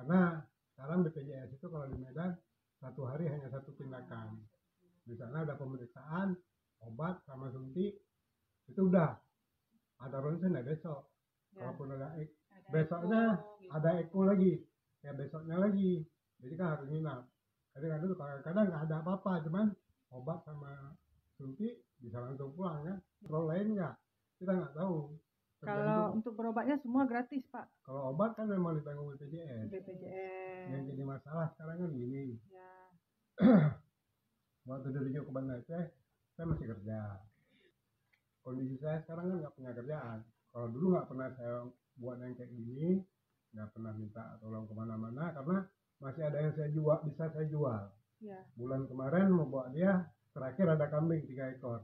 Karena sekarang BPJS itu kalau di Medan satu hari hanya satu tindakan. Misalnya ada pemeriksaan, obat sama suntik, itu udah. Ada ronsen ya besok. Ya. Kalaupun ada besoknya gitu. Ada eko lagi, ya besoknya lagi. Jadi kan harus nginap. Kadang-kadang nggak ada apa-apa, cuman obat sama suntik bisa langsung pulang ya. Kalau lain nggak, kita nggak tahu. Kalau untuk berobatnya semua gratis, Pak. Kalau obat kan memang ditanggung BPJS. Yang jadi masalah sekarang kan gini. Ya. Waktu dirujuk ke Banda Aceh, saya masih kerja. Kondisi saya sekarang kan nggak punya kerjaan. Kalau dulu nggak pernah saya buat yang kayak gini, nggak pernah minta tolong kemana-mana karena masih ada yang saya jual, bisa saya jual. Ya. Bulan kemarin mau bawa dia, terakhir ada kambing 3 ekor.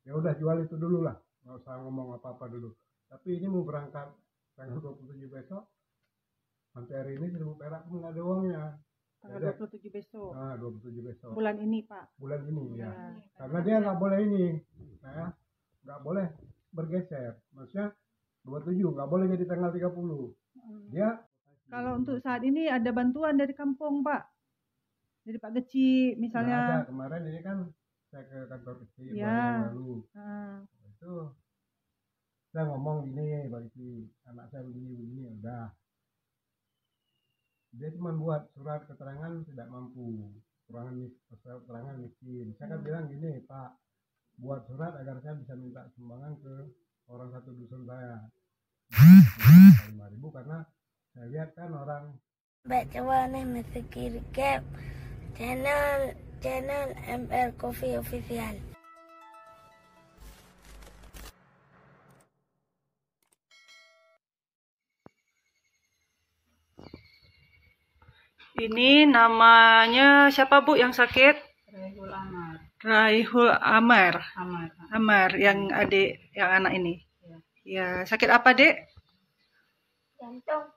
Ya udah jual itu dulu lah, nggak usah ngomong apa-apa dulu. Tapi ini mau berangkat tanggal 27 besok, sampai hari ini 1.000 perak pun nggak ada uangnya. Tanggal 27 besok. Nah, 27 besok. Bulan ini, Pak. Bulan ini ya. Karena dia nggak boleh ini, nah, nggak boleh bergeser. Maksudnya 27 nggak boleh jadi tanggal 30. Dia. Kalau untuk saat ini ada bantuan dari kampung, Pak. Dari Pak Geci misalnya. Nah, ada. Kemarin ini kan saya ke kantor Geci bulan yang lalu. Itu saya ngomong gini, Pak Geci, anak saya begini, udah. Dia cuma buat surat keterangan tidak mampu, keterangan miskin. Saya kan bilang gini, Pak, buat surat agar saya bisa minta sumbangan ke orang satu dusun saya. 5.000 karena saya lihat kan orang. Baca nih mesti kiri cap channel ML Coffee Official. Ini namanya siapa, Bu, yang sakit? Raihul Amar. Amar, yang adik, yang anak ini. Ya, sakit apa, Dek?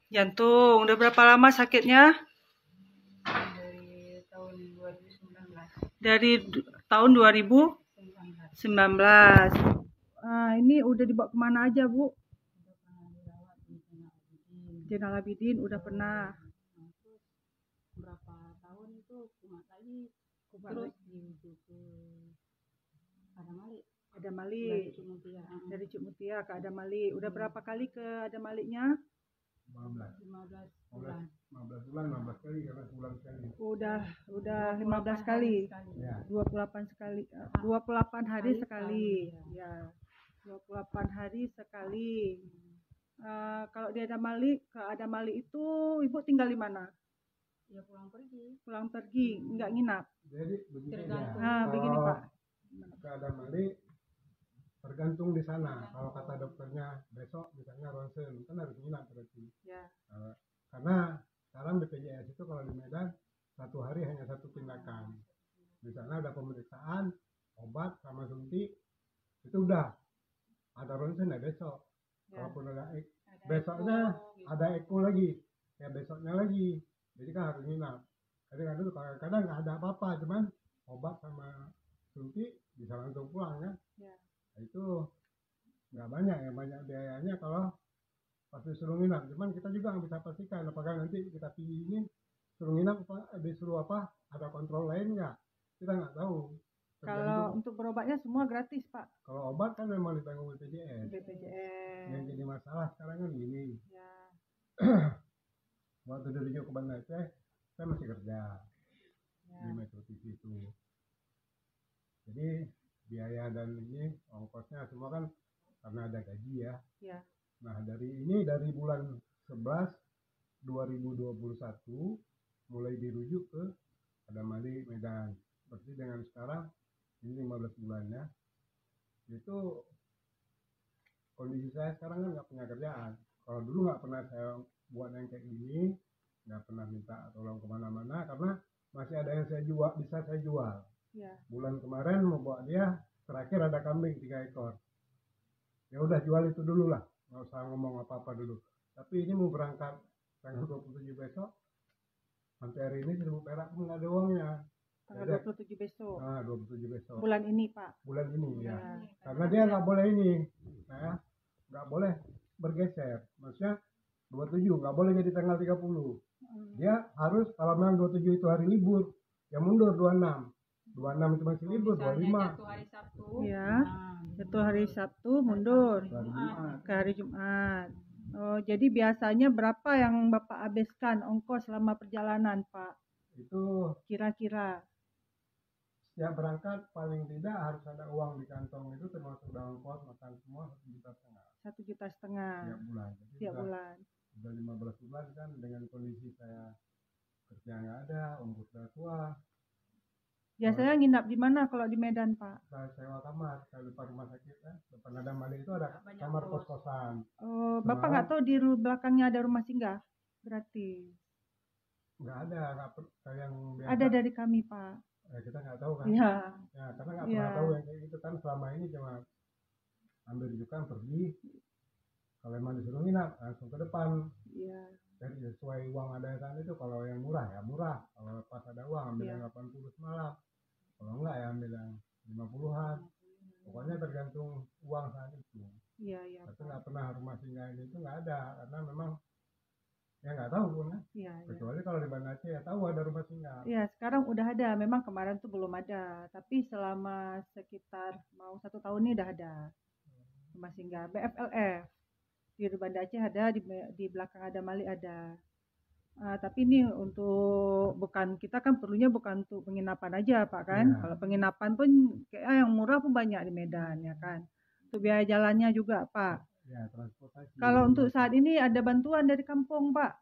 Jantung. Udah berapa lama sakitnya? Dari tahun 2019. Dari tahun 2019. Ini udah dibawa kemana aja, Bu? Zainal Abidin udah pernah. Berapa tahun itu kumat lagi, terus dirujuk ke Adamali. Dari Cuk Mutia ke Adamali. Udah berapa kali ke Adamaliknya? 15 bulan. 15 kali karena sebulan sekali. Udah 15 kali. Ya. 28 sekali. 28 hari sekali. Ya. 28 hari sekali. Kalau di Adamali, ke Adamali itu Ibu tinggal di mana? Ya pulang pergi, nggak nginap. Jadi begini begini, Pak. Ke Adamali tergantung di sana. Kalau kata dokternya besok misalnya ronsen, kan harus nginap berarti. Ya. Karena sekarang BPJS itu kalau di Medan satu hari hanya satu tindakan. Misalnya ada pemeriksaan, obat sama suntik, itu udah. Ada ronsen ya besok. Ya. Kalaupun ada besoknya ada eko lagi, ya besoknya lagi. Jadi kan harus nginap. Kadang-kadang nggak ada apa-apa, cuman obat sama suntik bisa langsung pulang kan. Ya. Nah, itu nggak banyak ya, banyak biayanya kalau pas disuruh nginap. Cuman kita juga nggak bisa pastikan apakah nanti kita pilih ini suruh nginap disuruh apa, ada kontrol lain nggak, kita nggak tahu. Kalau untuk berobatnya semua gratis, Pak. Kalau obat kan memang ditanggung BPJS. Yang jadi masalah sekarang kan gini. Ya. Waktu dirujuk ke Banda Aceh, saya masih kerja di Metro TV itu. Jadi biaya dan ini ongkosnya semua kan karena ada gaji ya. Nah dari bulan 11 2021 mulai dirujuk ke Adamali Medan. Seperti dengan sekarang ini 15 bulannya. Itu kondisi saya sekarang kan nggak punya kerjaan. Kalau dulu nggak pernah saya buat yang kayak gini, nggak pernah minta tolong kemana-mana karena masih ada yang saya jual, bisa saya jual. Ya. Bulan kemarin mau bawa dia, terakhir ada kambing 3 ekor. Ya udah jual itu dulu lah, nggak usah ngomong apa-apa dulu. Tapi ini mau berangkat tanggal 27 besok, sampai hari ini 1.000 perak pun nggak ada uangnya. Tanggal 27 besok. Nah, 27 besok. Bulan ini, Pak. Bulan ini ya. Karena dia nggak boleh ini, nah, nggak boleh bergeser. Maksudnya 27 nggak boleh jadi tanggal 30. Dia harus kalau memang 27 itu hari libur, ya mundur 26. 26 itu masih libur, 25 jatuh hari Sabtu. Ya. Nah, Itu hari Sabtu mundur hari Jumat. ke hari Jumat. Oh, jadi biasanya berapa yang Bapak habiskan ongkos selama perjalanan, Pak? Itu Kira-kira. setiap berangkat paling tidak harus ada uang di kantong, itu termasuk dalam ongkos makan semua 1,5 juta. 1,5 juta Tiap bulan. Jadi tiap bulan. udah 15 bulan kan, dengan kondisi saya kerja nggak ada, umur sudah tua, Biasanya nginap di mana kalau di Medan, Pak? saya sewa kamar. Saya depan rumah sakit kan, depan ada Mali itu ada Banyak kamar kos. kos-kosan. Oh, Semalam- Bapak nggak tahu di belakangnya ada rumah singgah? Berarti Nggak ada, nggak kayak yang biasa. ada dari kami, Pak. Kita nggak tahu kan. Iya. Ya, karena nggak Iya. pernah tahu yang kayak gitu kan. Selama ini cuma ambil rujukan pergi. Kalau emang disuruh nginap langsung ke depan. Iya. Jadi sesuai uang ada di sana itu, kalau yang murah ya murah. Kalau pas ada uang ambil Iya. yang 80 semalam. Kalau enggak ya ambil yang 50-an. Pokoknya tergantung uang saat itu. Iya, iya, Tapi Pak. nggak pernah rumah singgah ini itu nggak ada, karena memang ya nggak tahu pun kan. Iya, iya. Kecuali kalau di Banda Aceh ya tahu ada rumah singgah. Iya, sekarang udah ada. Memang kemarin tuh belum ada, tapi selama sekitar mau 1 tahun ini udah ada rumah singgah BFLF. Di Banda Aceh ada, di belakang ada Mali ada. Tapi ini untuk bukan, kita kan perlunya bukan untuk penginapan aja, Pak kan. Iya. Kalau penginapan pun kayak yang murah pun banyak di Medan ya kan. Untuk biaya jalannya juga, Pak. Ya, transportasi. Kalau untuk saat ini ada bantuan dari kampung, Pak.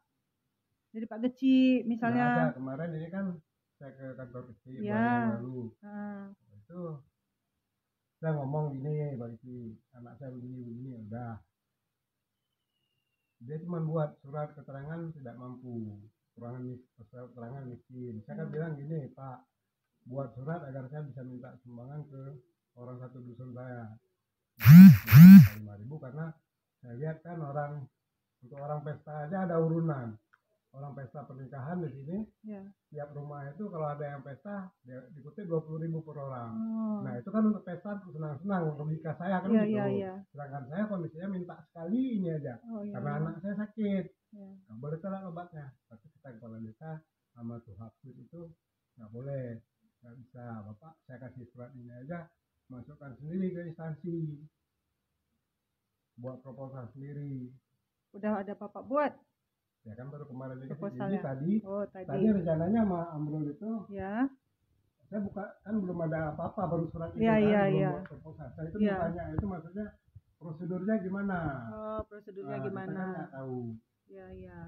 Dari Pak Geci Nggak ada. misalnya. Kemarin ini kan saya ke kantor kecil Ya. yang lalu. Ah, Itu saya ngomong gini, Pak Isi, anak saya begini udah. Dia cuma buat surat keterangan tidak mampu, keterangan miskin. Saya kan bilang gini, Pak, buat surat agar saya bisa minta sumbangan ke orang satu dusun saya 5.000, karena saya lihat kan untuk orang pesta aja ada urunan. Orang pesta pernikahan di sini, ya. tiap rumah itu kalau ada yang pesta dia dikutip 20.000 per orang. Oh. Nah itu kan untuk pesta senang-senang, logika saya kan Iya, gitu. iya, iya. Sedangkan saya kondisinya minta sekali ini aja, Oh, iya. karena anak saya sakit, Ya. nggak boleh telat obatnya. Tapi kita kepala desa sama tuh Hapus itu nggak boleh, nggak bisa. Bapak saya kasih surat ini aja, masukkan sendiri ke instansi, buat proposal sendiri. Udah ada Bapak buat Ya kan baru kemarin ini. Jadi proposalnya. tadi Oh, tadi tadi. rencananya sama Amrul itu Ya. saya buka, kan belum ada apa-apa, baru surat itu Iya, kan, iya, belum iya. buat proposal. Saya itu Iya. bertanya itu maksudnya prosedurnya gimana. Oh, prosedurnya Nah, kita kan gimana? nggak tahu. Ya, ya.